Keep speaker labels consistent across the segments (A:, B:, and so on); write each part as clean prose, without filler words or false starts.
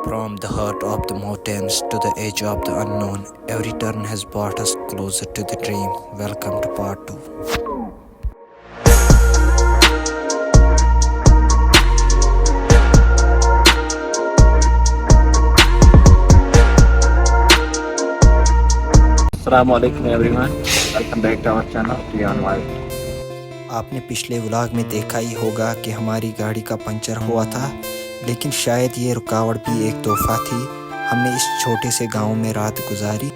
A: From the heart of the mountains to the edge of the unknown, every turn has brought us closer to the dream. Welcome to part 2.
B: Assalamualaikum everyone, welcome back to our channel Riyan Wild.
A: आपने पिछले vlog में देखा ही होगा कि हमारी गाड़ी का puncture हुआ था, लेकिन शायद ये रुकावट भी एक तोहफा थी। हमने इस छोटे से गांव में रात गुजारी।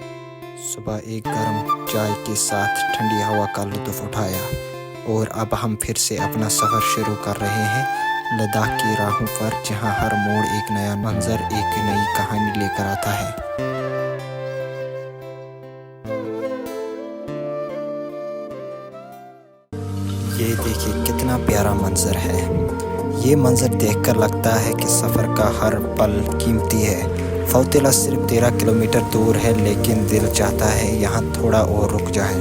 A: सुबह एक गर्म चाय के साथ ठंडी हवा का लुत्फ़ उठाया और अब हम फिर से अपना सफ़र शुरू कर रहे हैं लद्दाख की राहों पर, जहां हर मोड़ एक नया मंजर, एक नई कहानी लेकर आता है। ये देखिए कितना प्यारा मंजर है। ये मंजर देखकर लगता है कि सफ़र का हर पल कीमती है। फौतेला सिर्फ 13 किलोमीटर दूर है, लेकिन दिल चाहता है यहाँ थोड़ा और रुक जाए।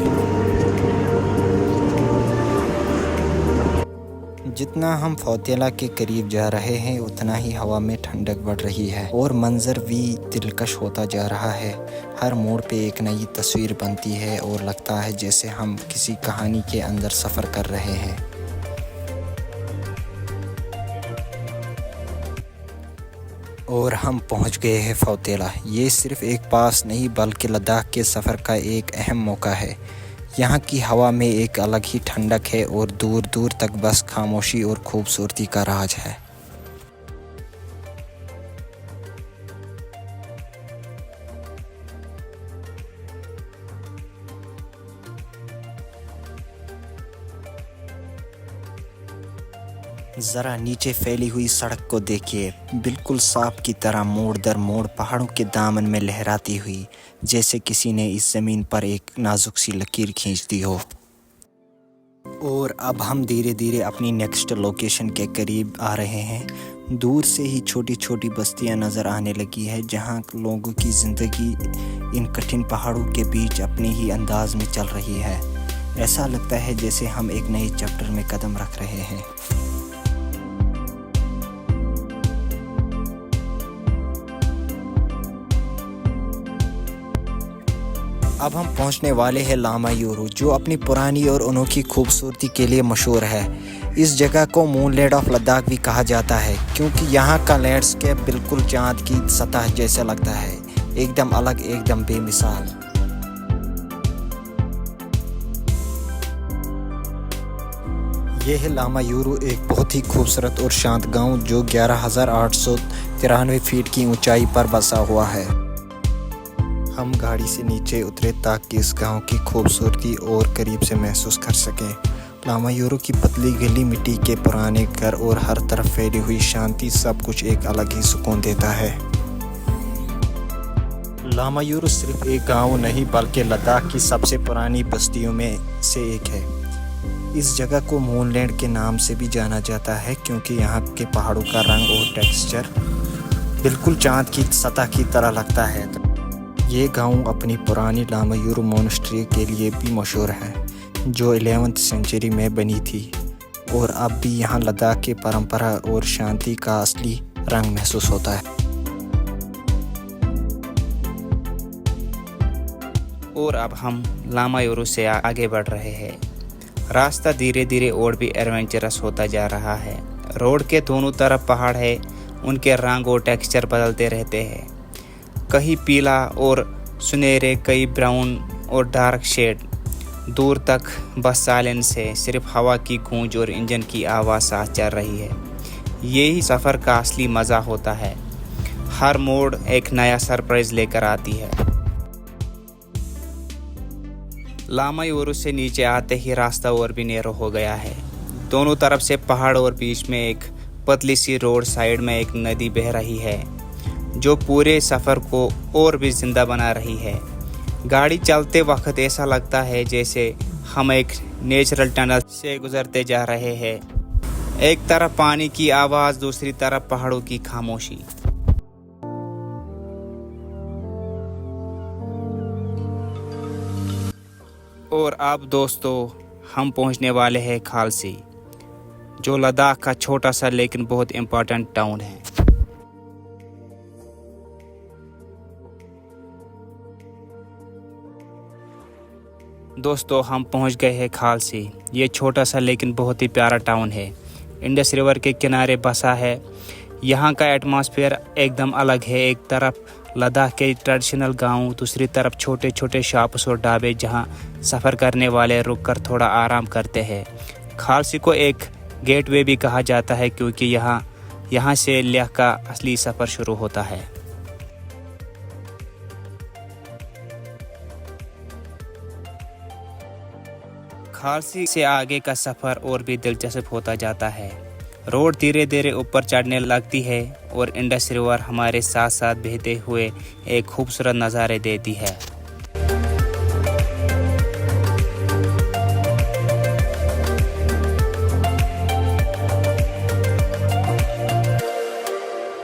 A: जितना हम फौतेला के करीब जा रहे हैं, उतना ही हवा में ठंडक बढ़ रही है और मंजर भी दिलकश होता जा रहा है। हर मोड़ पे एक नई तस्वीर बनती है और लगता है जैसे हम किसी कहानी के अंदर सफ़र कर रहे हैं। और हम पहुंच गए हैं फौतेला। ये सिर्फ एक पास नहीं, बल्कि लद्दाख के सफ़र का एक अहम मौका है। यहाँ की हवा में एक अलग ही ठंडक है और दूर दूर तक बस खामोशी और खूबसूरती का राज है। ज़रा नीचे फैली हुई सड़क को देखिए, बिल्कुल सांप की तरह मोड़ दर मोड़ पहाड़ों के दामन में लहराती हुई, जैसे किसी ने इस ज़मीन पर एक नाजुक सी लकीर खींच दी हो। और अब हम धीरे धीरे अपनी नेक्स्ट लोकेशन के करीब आ रहे हैं। दूर से ही छोटी छोटी बस्तियां नज़र आने लगी है, जहां लोगों की ज़िंदगी इन कठिन पहाड़ों के बीच अपने ही अंदाज में चल रही है। ऐसा लगता है जैसे हम एक नए चैप्टर में कदम रख रहे हैं। अब हम पहुंचने वाले हैं लामा यूरू, जो अपनी पुरानी और अनोखी खूबसूरती के लिए मशहूर है। इस जगह को मूनलैंड ऑफ लद्दाख भी कहा जाता है, क्योंकि यहाँ का लैंडस्केप बिल्कुल चांद की सतह जैसा लगता है, एकदम अलग, एकदम बेमिसाल। यह है लामा यूरू, एक बहुत ही खूबसूरत और शांत गांव जो 11,893 फीट की ऊंचाई पर बसा हुआ है। हम गाड़ी से नीचे उतरे ताकि इस गांव की खूबसूरती और करीब से महसूस कर सकें। लामा यूरू की पतली गली, मिट्टी के पुराने घर और हर तरफ फैली हुई शांति, सब कुछ एक अलग ही सुकून देता है। लामा यूरू सिर्फ एक गांव नहीं, बल्कि लद्दाख की सबसे पुरानी बस्तियों में से एक है। इस जगह को मूनलैंड के नाम से भी जाना जाता है, क्योंकि यहाँ के पहाड़ों का रंग और टेक्सचर बिल्कुल चांद की सतह की तरह लगता है। ये गांव अपनी पुरानी लामा यूरू मोनेस्ट्री के लिए भी मशहूर है, जो 11वीं सेंचुरी में बनी थी, और अब भी यहाँ लद्दाख की परंपरा और शांति का असली रंग महसूस होता है।
C: और अब हम लामा यूरू से आगे बढ़ रहे हैं। रास्ता धीरे धीरे और भी एडवेंचरस होता जा रहा है। रोड के दोनों तरफ पहाड़ है, उनके रंग और टेक्सचर बदलते रहते हैं, कहीं पीला और सुनहरे, कहीं ब्राउन और डार्क शेड। दूर तक बस साइलेंस है, सिर्फ हवा की गूंज और इंजन की आवाज़ साथ चल रही है। यही सफ़र का असली मज़ा होता है। हर मोड़ एक नया सरप्राइज लेकर आती है। लामा यूरू से नीचे आते ही रास्ता और भी नैरो हो गया है। दोनों तरफ से पहाड़ और बीच में एक पतली सी रोड, साइड में एक नदी बह रही है, जो पूरे सफ़र को और भी ज़िंदा बना रही है। गाड़ी चलते वक्त ऐसा लगता है जैसे हम एक नेचुरल टनल से गुजरते जा रहे हैं। एक तरफ पानी की आवाज़, दूसरी तरफ पहाड़ों की खामोशी। और अब दोस्तों, हम पहुंचने वाले हैं खालसी, जो लद्दाख का छोटा सा लेकिन बहुत इम्पोर्टेंट टाउन है। दोस्तों हम पहुंच गए हैं खालसी। ये छोटा सा लेकिन बहुत ही प्यारा टाउन है। इंडस रिवर के किनारे बसा है। यहाँ का एटमॉस्फेयर एकदम अलग है। एक तरफ लद्दाख के ट्रेडिशनल गांव, दूसरी तरफ छोटे छोटे शॉप्स और ढाबे जहाँ सफ़र करने वाले रुक कर थोड़ा आराम करते हैं। खालसी को एक गेटवे भी कहा जाता है क्योंकि यहाँ से लेह का असली सफ़र शुरू होता है। खालसी से आगे का सफ़र और भी दिलचस्प होता जाता है। रोड धीरे धीरे ऊपर चढ़ने लगती है और इंडस रिवर हमारे साथ साथ बहते हुए एक खूबसूरत नज़ारे देती है।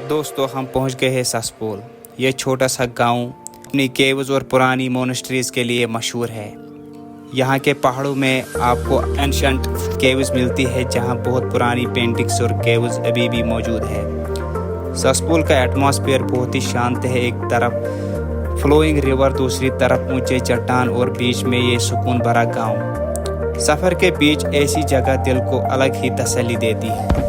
C: दोस्तों हम पहुंच गए हैं सस्पोल। ये छोटा सा गांव अपनी केव्स और पुरानी मोनेस्ट्रीज के लिए मशहूर है। यहाँ के पहाड़ों में आपको एंशंट केव्स मिलती है जहाँ बहुत पुरानी पेंटिंग्स और केव्स अभी भी मौजूद है। सस्पोल का एटमॉस्फेयर बहुत ही शांत है। एक तरफ फ्लोइंग रिवर, दूसरी तरफ ऊंचे चट्टान और बीच में ये सुकून भरा गांव। सफ़र के बीच ऐसी जगह दिल को अलग ही तसल्ली देती है।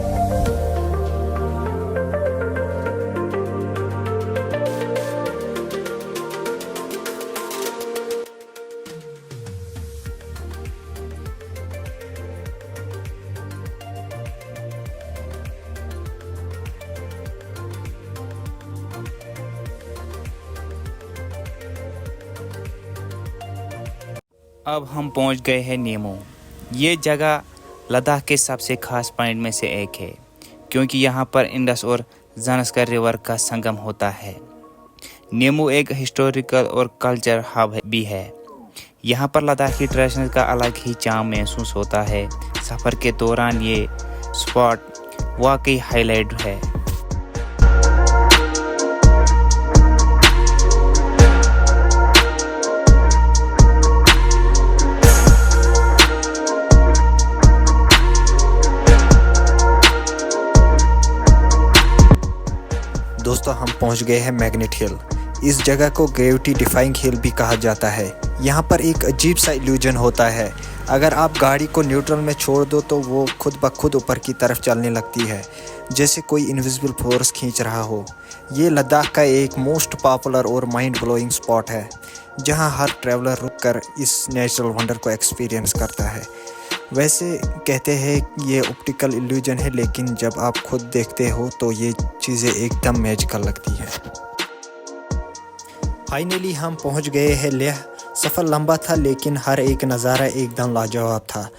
C: अब हम पहुंच गए हैं नीमू। ये जगह लद्दाख के सबसे खास पॉइंट में से एक है क्योंकि यहाँ पर इंडस और ज़ांस्कर रिवर का संगम होता है। नीमू एक हिस्टोरिकल और कल्चर हब भी है। यहाँ पर लद्दाखी ट्रेडिशन का अलग ही चार्म महसूस होता है। सफ़र के दौरान ये स्पॉट वाकई हाईलाइट है।
A: दोस्तों हम पहुंच गए हैं मैग्नेट हिल। इस जगह को ग्रेविटी डिफाइंग हिल भी कहा जाता है। यहाँ पर एक अजीब सा इल्यूजन होता है। अगर आप गाड़ी को न्यूट्रल में छोड़ दो तो वो खुद ब खुद ऊपर की तरफ चलने लगती है, जैसे कोई इनविजिबल फोर्स खींच रहा हो। ये लद्दाख का एक मोस्ट पॉपुलर और माइंड ब्लोइंग स्पॉट है जहाँ हर ट्रैवलर रुककर इस नेचुरल वंडर को एक्सपीरियंस करता है। वैसे कहते हैं ये ऑप्टिकल इल्यूजन है, लेकिन जब आप खुद देखते हो तो ये चीज़ें एकदम मैजिकल लगती है। फाइनली हम पहुंच गए हैं लेह। सफ़र लंबा था लेकिन हर एक नज़ारा एकदम लाजवाब था।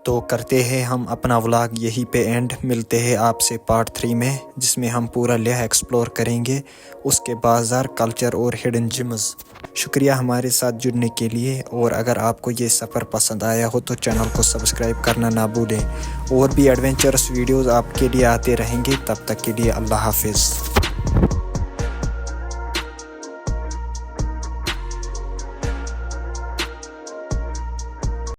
A: तो करते हैं हम अपना व्लॉग यहीं पे एंड। मिलते हैं आपसे पार्ट 3 में, जिसमें हम पूरा लेह एक्सप्लोर करेंगे, उसके बाज़ार, कल्चर और हिडन जिम्स। शुक्रिया हमारे साथ जुड़ने के लिए। और अगर आपको ये सफ़र पसंद आया हो तो चैनल को सब्सक्राइब करना ना भूलें। और भी एडवेंचरस वीडियोज़ आपके लिए आते रहेंगे। तब तक के लिए अल्लाह हाफिज़।